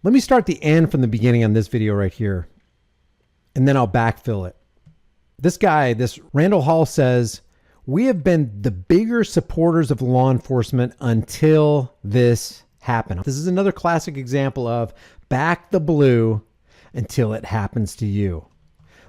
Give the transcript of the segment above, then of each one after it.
Let me start the end from the beginning on this video right here, and then I'll backfill it. This guy, this Randall Hall, says, we have been the bigger supporters of law enforcement until this happened. This is another classic example of back the blue until it happens to you.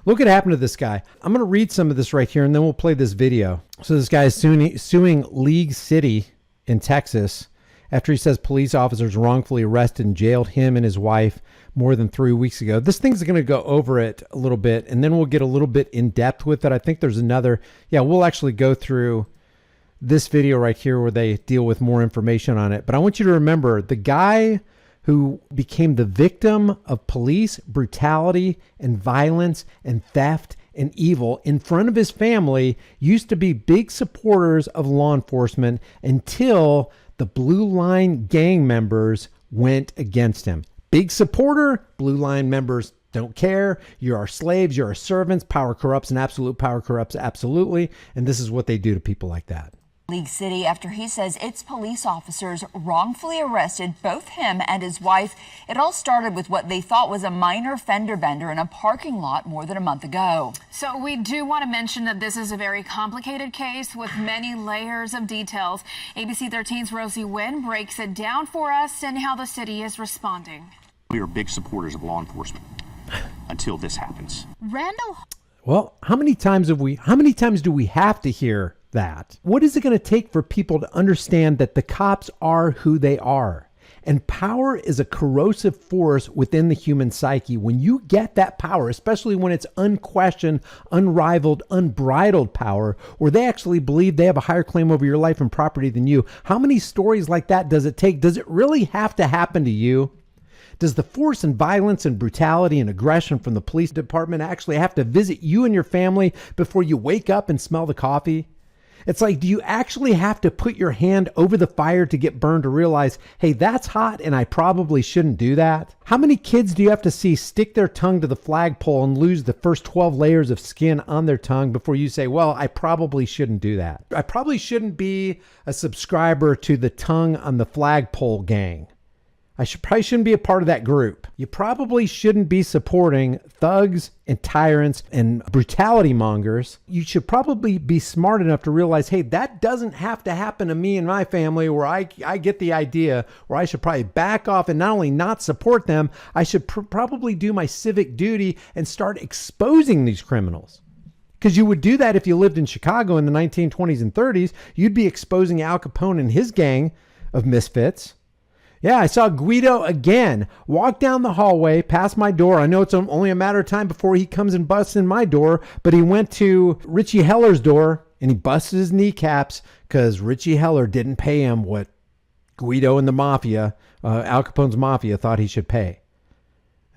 Look what happened to this guy. I'm going to read some of this right here, and then we'll play this video. So this guy is suing League City in Texas after he says police officers wrongfully arrested and jailed him and his wife more than 3 weeks ago. This thing's going to go over it a little bit, and then we'll get a little bit in depth with it. I think there's another. Yeah, we'll actually go through this video right here where they deal with more information on it. But I want you to remember the guy who became the victim of police brutality and violence and theft and evil in front of his family used to be big supporters of law enforcement until the Blue Line gang members went against him. Big supporter, Blue Line members don't care. You're our slaves, you're our servants. Power corrupts and absolute power corrupts absolutely. And this is what they do to people like that. League City after he says its police officers wrongfully arrested both him and his wife. It all started with what they thought was a minor fender bender in a parking lot more than a month ago. So we do want to mention that this is a very complicated case with many layers of details. ABC 13's Rosie Wynn breaks it down for us and how the city is responding. We are big supporters of law enforcement until this happens. Randall. Well, how many times do we have to hear that? What is it going to take for people to understand that the cops are who they are? And power is a corrosive force within the human psyche. When you get that power, especially when it's unquestioned, unrivaled, unbridled power, where they actually believe they have a higher claim over your life and property than you, how many stories like that does it take? Does it really have to happen to you? Does the force and violence and brutality and aggression from the police department actually have to visit you and your family before you wake up and smell the coffee? It's like, do you actually have to put your hand over the fire to get burned to realize, hey, that's hot and I probably shouldn't do that? How many kids do you have to see stick their tongue to the flagpole and lose the first 12 layers of skin on their tongue before you say, well, I probably shouldn't do that? I probably shouldn't be a subscriber to the tongue on the flagpole gang. I probably shouldn't be a part of that group. You probably shouldn't be supporting thugs and tyrants and brutality mongers. You should probably be smart enough to realize, hey, that doesn't have to happen to me and my family, where I get the idea where I should probably back off and not only not support them, I should probably do my civic duty and start exposing these criminals. Because you would do that if you lived in Chicago in the 1920s and 30s. You'd be exposing Al Capone and his gang of misfits. Yeah, I saw Guido again walk down the hallway past my door. I know it's only a matter of time before he comes and busts in my door, but he went to Richie Heller's door and he busted his kneecaps because Richie Heller didn't pay him what Guido and the mafia, Al Capone's mafia, thought he should pay.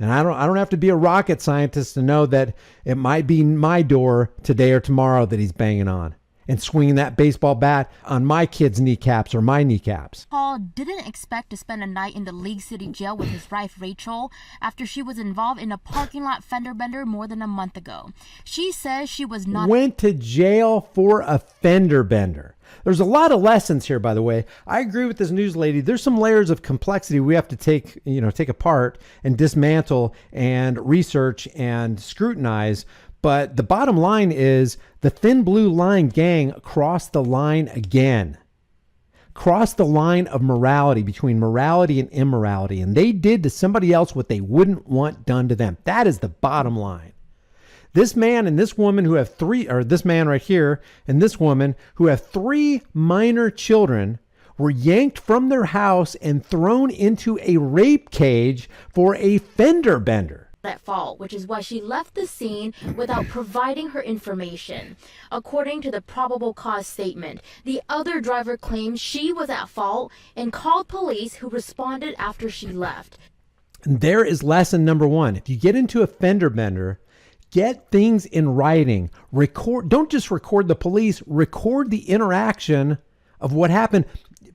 And I don't have to be a rocket scientist to know that it might be my door today or tomorrow that he's banging on and swinging that baseball bat on my kids' kneecaps or my kneecaps. Paul didn't expect to spend a night in the League City jail with his wife Rachel after she was involved in a parking lot fender bender more than a month ago. She says she was not... Went to jail for a fender bender. There's a lot of lessons here, by the way. I agree with this news lady. There's some layers of complexity we have to take apart and dismantle and research and scrutinize. But the bottom line is the Thin Blue Line gang crossed the line again. Crossed the line of morality between morality and immorality. And they did to somebody else what they wouldn't want done to them. That is the bottom line. This man and this woman who have this man right here and this woman who have 3 minor children were yanked from their house and thrown into a rape cage for a fender bender. At fault, which is why she left the scene without providing her information. According to the probable cause statement, the other driver claims she was at fault and called police, who responded after she left. And there is lesson number 1. If you get into a fender bender, get things in writing. Record. Don't just record the police. Record the interaction of what happened.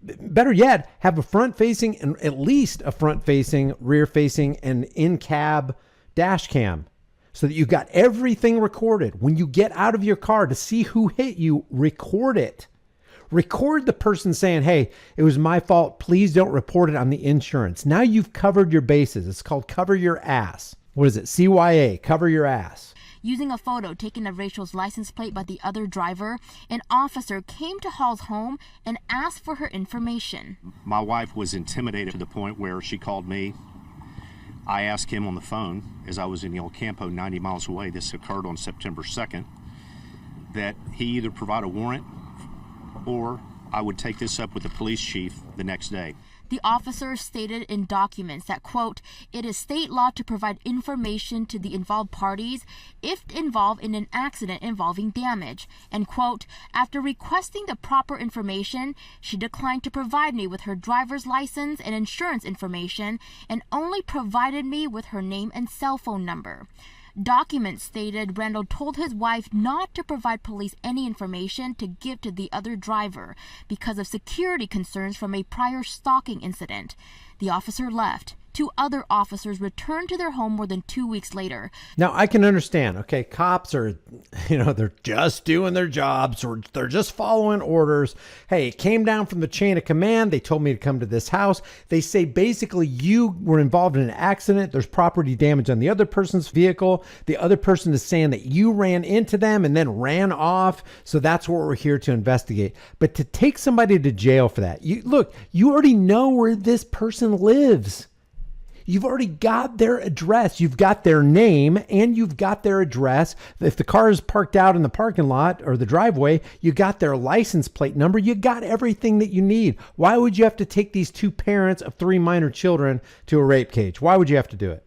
Better yet, have a front-facing and at least a front-facing, rear-facing, and in-cab dash cam so that you got everything recorded. When you get out of your car to see who hit you, record it. Record the person saying, hey, it was my fault. Please don't report it on the insurance. Now you've covered your bases. It's called cover your ass. What is it? CYA, cover your ass. Using a photo taken of Rachel's license plate by the other driver, an officer came to Hall's home and asked for her information. My wife was intimidated to the point where she called me. I asked him on the phone as I was in El Campo, 90 miles away. This occurred on September 2nd, that he either provide a warrant or I would take this up with the police chief the next day. The officer stated in documents that, quote, it is state law to provide information to the involved parties if involved in an accident involving damage. And, quote, after requesting the proper information, she declined to provide me with her driver's license and insurance information and only provided me with her name and cell phone number. Documents stated Randall told his wife not to provide police any information to give to the other driver because of security concerns from a prior stalking incident. The officer left. 2 other officers returned to their home more than 2 weeks later. Now, I can understand, okay, cops are, they're just doing their jobs or they're just following orders. Hey, it came down from the chain of command. They told me to come to this house. They say basically you were involved in an accident. There's property damage on the other person's vehicle. The other person is saying that you ran into them and then ran off. So that's what we're here to investigate. But to take somebody to jail for that, you already know where this person lives. You've already got their address. You've got their name and you've got their address. If the car is parked out in the parking lot or the driveway, you got their license plate number. You got everything that you need. Why would you have to take these 2 parents of 3 minor children to a rape cage? Why would you have to do it?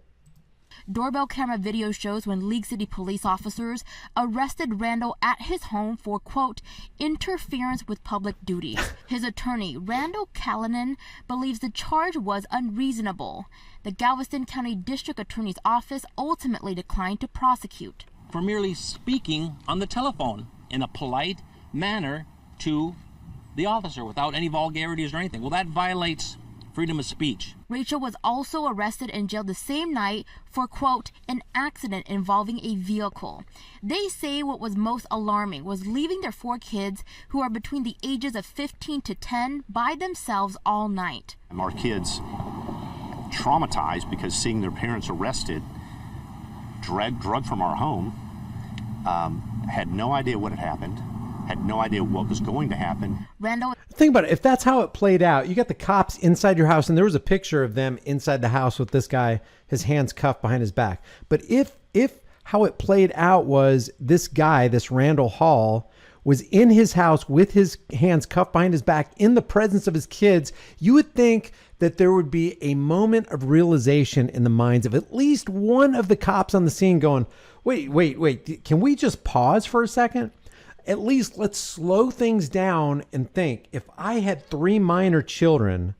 Doorbell camera video shows when League City police officers arrested Randall at his home for, quote, interference with public duties. His attorney, Randall Callanan, believes the charge was unreasonable. The Galveston County District Attorney's Office ultimately declined to prosecute. For merely speaking on the telephone in a polite manner to the officer without any vulgarities or anything. Well, that violates freedom of speech. Rachel was also arrested and jailed the same night for, quote, an accident involving a vehicle. They say what was most alarming was leaving their 4 kids, who are between the ages of 15 to 10, by themselves all night. Our kids, traumatized because seeing their parents arrested, drugged from our home, had no idea what had happened, had no idea what was going to happen. Randall. Think about it. If that's how it played out, you got the cops inside your house, and there was a picture of them inside the house with this guy, his hands cuffed behind his back. But if how it played out was this guy, this Randall Hall, was in his house with his hands cuffed behind his back in the presence of his kids, you would think that there would be a moment of realization in the minds of at least one of the cops on the scene going, wait, can we just pause for a second? At least let's slow things down and think, if I had 3 minor children,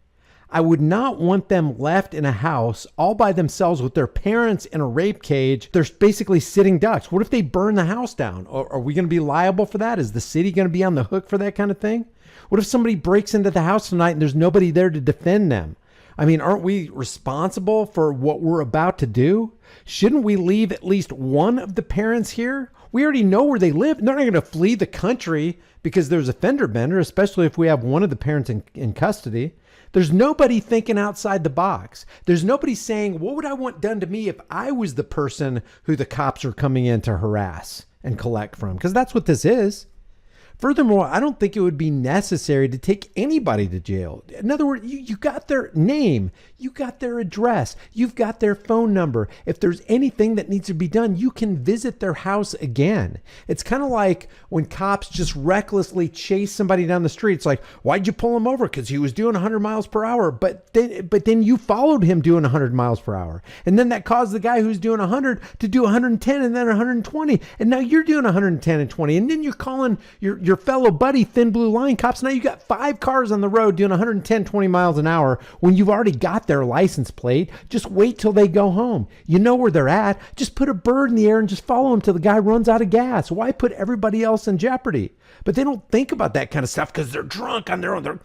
I would not want them left in a house all by themselves with their parents in a rape cage. They're basically sitting ducks. What if they burn the house down? Are we going to be liable for that? Is the city going to be on the hook for that kind of thing? What if somebody breaks into the house tonight and there's nobody there to defend them? I mean, aren't we responsible for what we're about to do? Shouldn't we leave at least one of the parents here? We already know where they live. They're not going to flee the country because there's a fender bender, especially if we have one of the parents in custody. There's nobody thinking outside the box. There's nobody saying, what would I want done to me if I was the person who the cops are coming in to harass and collect from? Because that's what this is. Furthermore, I don't think it would be necessary to take anybody to jail. In other words, you got their name, you got their address, you've got their phone number. If there's anything that needs to be done, you can visit their house again. It's kind of like when cops just recklessly chase somebody down the street. It's like, why'd you pull him over? Because he was doing 100 miles per hour. But then you followed him doing 100 miles per hour. And then that caused the guy who's doing 100 to do 110 and then 120. And now you're doing 110 and 20. And then you're calling your fellow buddy thin blue line cops. Now you got 5 cars on the road doing 110, 20 miles an hour when you've already got their license plate. Just wait till they go home. You know where they're at. Just put a bird in the air and just follow them till the guy runs out of gas. Why put everybody else in jeopardy? But they don't think about that kind of stuff because they're drunk on their own.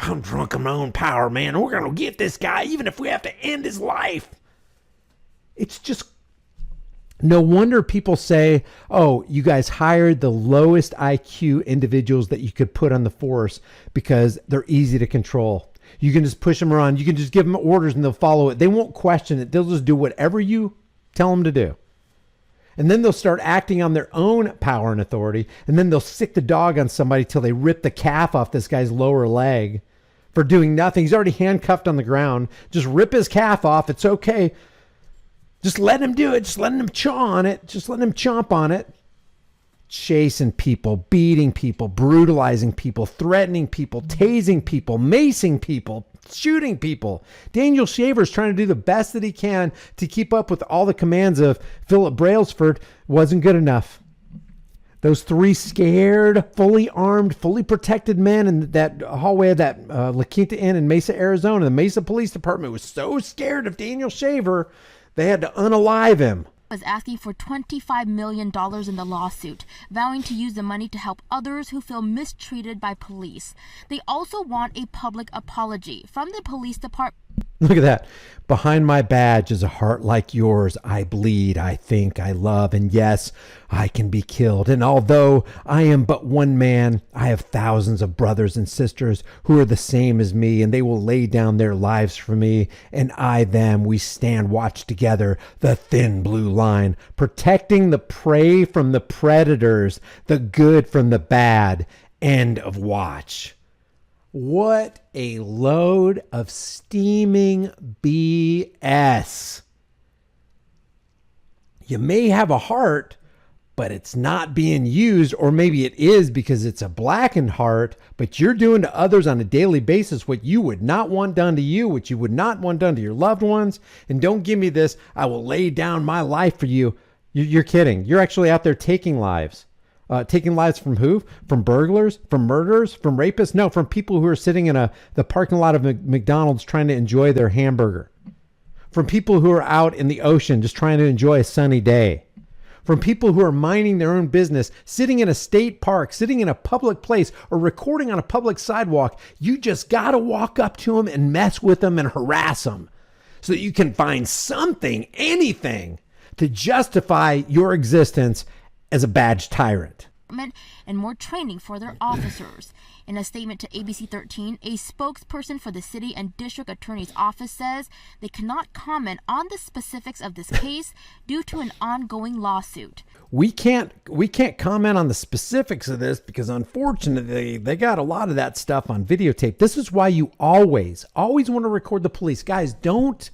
I'm drunk on my own power, man. We're going to get this guy even if we have to end his life. It's just No wonder people say, oh, you guys hired the lowest IQ individuals that you could put on the force because they're easy to control. You can just push them around. You can just give them orders and they'll follow it. They won't question it. They'll just do whatever you tell them to do. And then they'll start acting on their own power and authority. And then they'll sick the dog on somebody till they rip the calf off this guy's lower leg for doing nothing. He's already handcuffed on the ground. Just rip his calf off. It's okay. Just let him do it. Just letting him chaw on it. Just letting him chomp on it. Chasing people, beating people, brutalizing people, threatening people, tasing people, macing people, shooting people. Daniel Shaver's trying to do the best that he can to keep up with all the commands of Philip Brailsford. Wasn't good enough. Those three scared, fully armed, fully protected men in that hallway of that La Quinta Inn in Mesa, Arizona, the Mesa Police Department was so scared of Daniel Shaver, they had to unalive him. Was asking for $25 million in the lawsuit, vowing to use the money to help others who feel mistreated by police. They also want a public apology from the police department. Look at that. Behind my badge is a heart like yours. I bleed, I think, I love, and yes, I can be killed. And although I am but one man, I have thousands of brothers and sisters who are the same as me, and they will lay down their lives for me. And I, them, we stand watch together, the thin blue line, protecting the prey from the predators, the good from the bad. End of watch. What a load of steaming BS. You may have a heart, but it's not being used, or maybe it is because it's a blackened heart, but you're doing to others on a daily basis what you would not want done to you, what you would not want done to your loved ones. And don't give me this, I will lay down my life for you. You're kidding. You're actually out there taking lives. Taking lives from who? From burglars? From murderers? From rapists? No, from people who are sitting in the parking lot of McDonald's trying to enjoy their hamburger. From people who are out in the ocean just trying to enjoy a sunny day. From people who are minding their own business, sitting in a state park, sitting in a public place, or recording on a public sidewalk. You just got to walk up to them and mess with them and harass them so that you can find something, anything, to justify your existence as a badged tyrant. And more training for their officers. In a statement to ABC 13, a spokesperson for the city and district attorney's office says they cannot comment on the specifics of this case due to an ongoing lawsuit. We can't comment on the specifics of this because unfortunately they got a lot of that stuff on videotape. This is why you always want to record the police. Guys, don't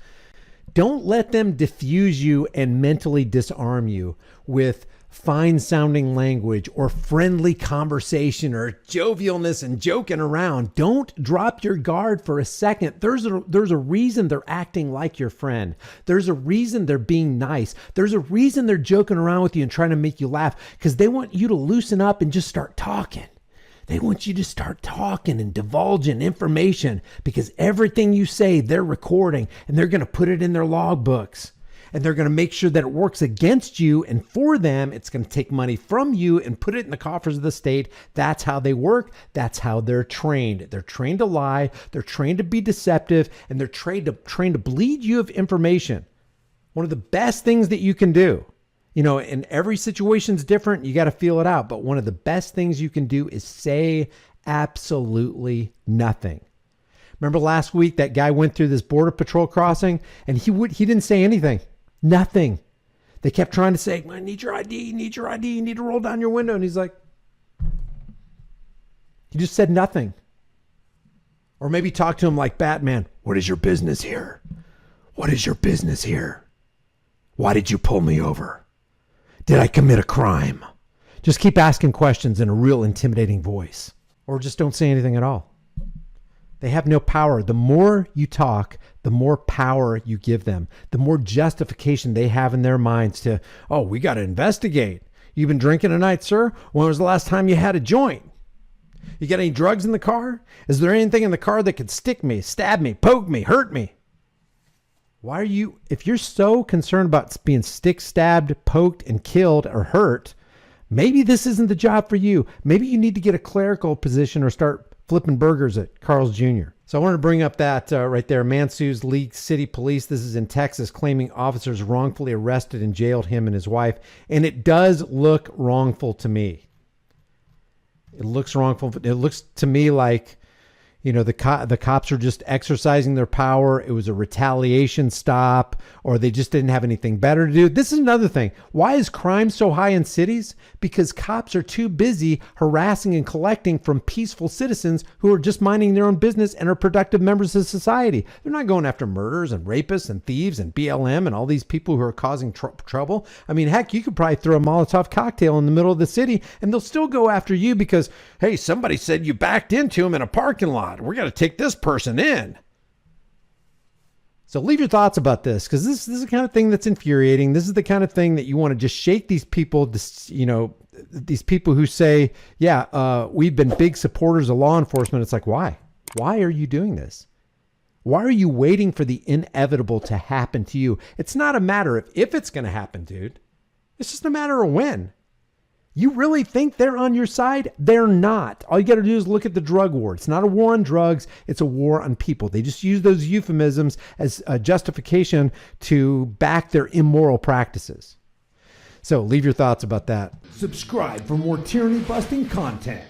let them diffuse you and mentally disarm you with fine sounding language or friendly conversation or jovialness and joking around. Don't drop your guard for a second. There's a reason they're acting like your friend. There's a reason they're being nice. There's a reason they're joking around with you and trying to make you laugh, because they want you to loosen up and just start talking. They want you to start talking and divulging information, because everything you say, they're recording and they're going to put it in their logbooks. And they're going to make sure that it works against you, and for them, it's going to take money from you and put it in the coffers of the state. That's how they work. That's how they're trained. They're trained to lie. They're trained to be deceptive, and they're trained to bleed you of information. One of the best things that you can do, and every situation's different. You got to feel it out. But one of the best things you can do is say absolutely nothing. Remember last week that guy went through this border patrol crossing and he didn't say anything. Nothing. They kept trying to say, I need your ID, need your ID, you need to roll down your window. And he's like, he just said nothing. Or maybe talk to him like Batman. What is your business here? What is your business here? Why did you pull me over? Did I commit a crime? Just keep asking questions in a real intimidating voice. Or just don't say anything at all. They have no power. The more you talk, the more power you give them, the more justification they have in their minds to, we got to investigate. You've been drinking tonight, sir? When was the last time you had a joint? You got any drugs in the car? Is there anything in the car that could stick me, stab me, poke me, hurt me? Why are you, if you're so concerned about being stick stabbed, poked, and killed or hurt, maybe this isn't the job for you. Maybe you need to get a clerical position or start flipping burgers at Carl's Jr. So I wanted to bring up that right there. Man sues League City Police. This is in Texas, claiming officers wrongfully arrested and jailed him and his wife. And it does look wrongful to me. It looks wrongful. It looks to me like, you know, the cops are just exercising their power. It was a retaliation stop, or they just didn't have anything better to do. This is another thing. Why is crime so high in cities? Because cops are too busy harassing and collecting from peaceful citizens who are just minding their own business and are productive members of society. They're not going after murderers and rapists and thieves and BLM and all these people who are causing trouble. I mean, heck, you could probably throw a Molotov cocktail in the middle of the city and they'll still go after you because, hey, somebody said you backed into him in a parking lot. We're going to take this person in. So leave your thoughts about this, because this is the kind of thing that's infuriating. This is the kind of thing that you want to just shake these people, you know, these people who say, yeah, we've been big supporters of law enforcement. It's like, why? Why are you doing this? Why are you waiting for the inevitable to happen to you? It's not a matter of if it's going to happen, dude. It's just a matter of when. You really think they're on your side? They're not. All you got to do is look at the drug war. It's not a war on drugs. It's a war on people. They just use those euphemisms as a justification to back their immoral practices. So leave your thoughts about that. Subscribe for more tyranny busting content.